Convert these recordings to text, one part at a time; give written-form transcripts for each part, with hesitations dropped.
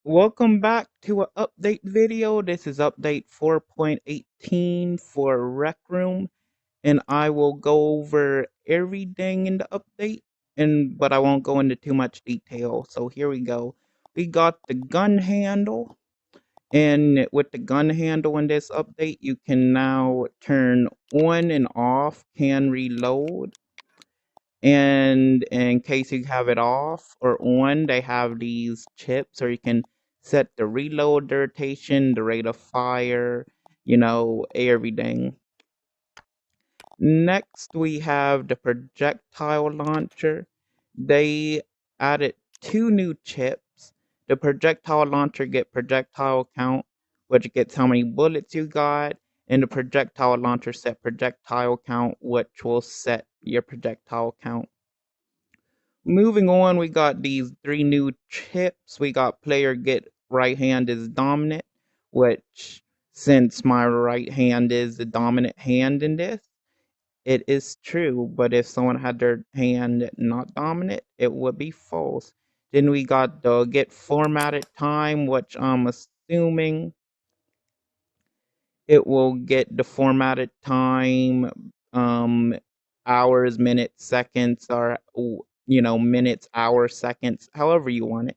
Welcome back to an update video. This is update 4.18 for Rec Room, and I will go over everything in the update, but I won't go into too much detail. So here we go. We got the gun handle, and with the gun handle in this update, you can now turn on and off can reload. And in case you have it off or on, they have these chips, or you can set the reload rotation, the rate of fire, everything. Next, we have the projectile launcher. They added two new chips. The projectile launcher get projectile count, which gets how many bullets you got, and the projectile launcher set projectile count, which will set your projectile count. Moving on, we got these three new chips. We got player get right hand is dominant, which since my right hand is the dominant hand in this, it is true. But if someone had their hand not dominant, it would be false. Then we got the get formatted time, which I'm assuming it will get the formatted time, hours, minutes, seconds, or minutes, hours, seconds, however you want it.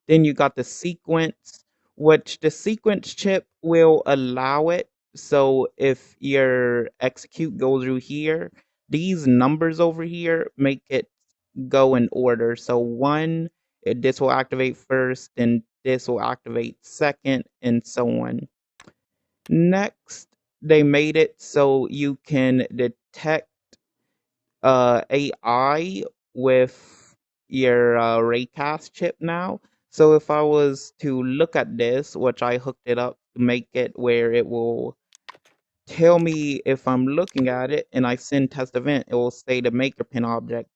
Then you got the sequence, which the sequence chip will allow it. So if your execute goes through here, these numbers over here make it go in order. So this will activate first, then this will activate second, and so on. Next, they made it so you can detect AI with your Raycast chip now. So if I was to look at this, which I hooked it up to make it where it will tell me if I'm looking at it and I send test event, it will say the maker pin object.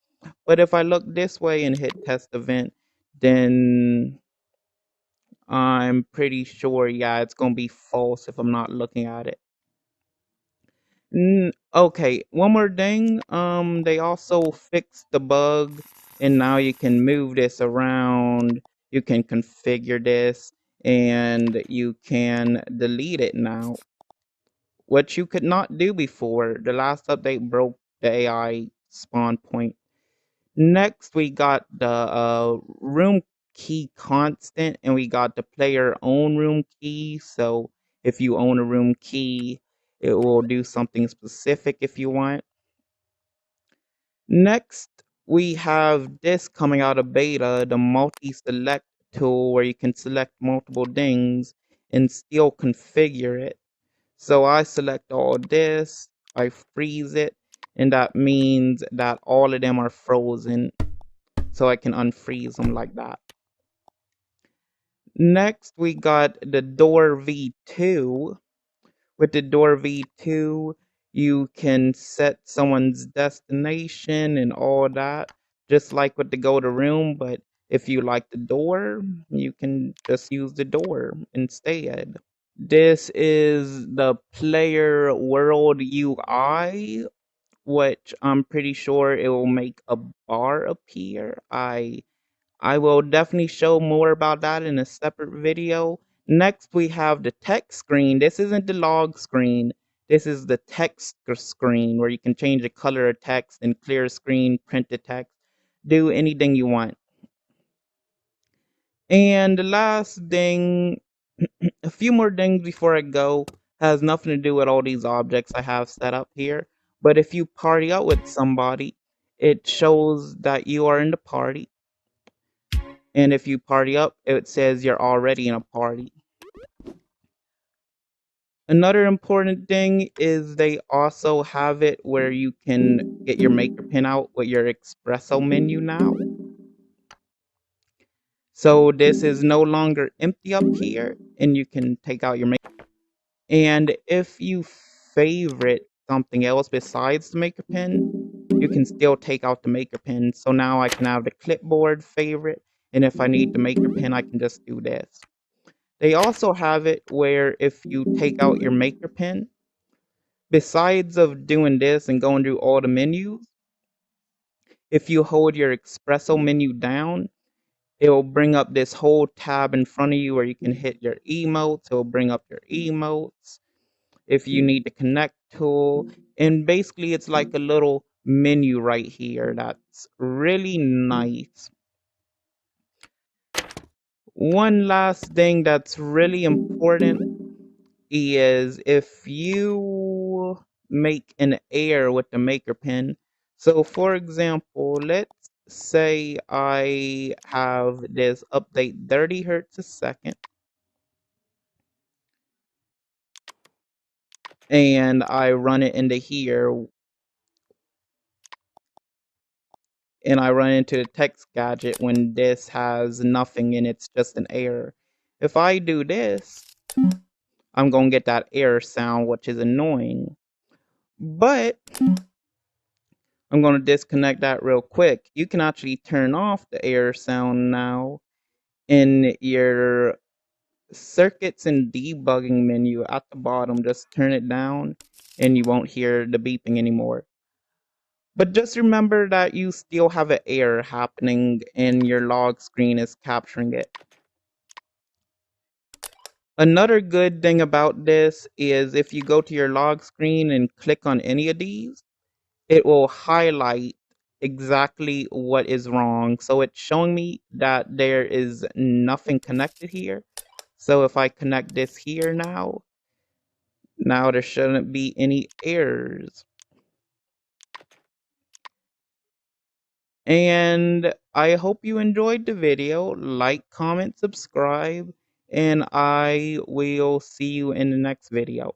But if I look this way and hit test event, then I'm pretty sure, yeah, it's going to be false if I'm not looking at it. Okay, one more thing. They also fixed the bug, and now you can move this around. You can configure this, and you can delete it now, which you could not do before. The last update broke the AI spawn point. Next, we got the room key constant, and we got the player own room key. So if you own a room key, it will do something specific if you want. Next, we have this coming out of beta, the multi-select tool, where you can select multiple things and still configure it. So I select all this, I freeze it, and that means that all of them are frozen. So I can unfreeze them like that. Next, we got the door V2. With the door V2, you can set someone's destination and all that, just like with the go to room. But if you like the door, you can just use the door instead. This is the player world UI, which I'm pretty sure it will make a bar appear. I will definitely show more about that in a separate video. Next, we have the text screen. This isn't the log screen. This is the text screen where you can change the color of text and clear screen, print the text, do anything you want. And the last thing, a few more things before I go, has nothing to do with all these objects I have set up here. But if you party out with somebody, it shows that you are in the party. And if you party up, it says you're already in a party. Another important thing is they also have it where you can get your maker pin out with your espresso menu now. So this is no longer empty up here, and you can take out your maker. And if you favorite something else besides the maker pin, you can still take out the maker pin. So now I can have the clipboard favorite, and if I need the maker pin, I can just do this. They also have it where if you take out your maker pin, besides of doing this and going through all the menus, if you hold your espresso menu down, It'll bring up this whole tab in front of you where you can hit your emotes. It'll bring up your emotes if you need the connect tool. And basically, it's like a little menu right here that's really nice. One last thing that's really important is if you make an error with the maker pen. So for example, let's say I have this update 30 hertz a second, and I run it into here, and I run into the text gadget when this has nothing and it's just an error. If I do this, I'm going to get that error sound, which is annoying. But I'm going to disconnect that real quick. You can actually turn off the error sound now in your circuits and debugging menu at the bottom. Just turn it down and you won't hear the beeping anymore. But just remember that you still have an error happening and your log screen is capturing it. Another good thing about this is if you go to your log screen and click on any of these, it will highlight exactly what is wrong. So it's showing me that there is nothing connected here. So if I connect this here now there shouldn't be any errors. And I hope you enjoyed the video. Like, comment, subscribe, and I will see you in the next video.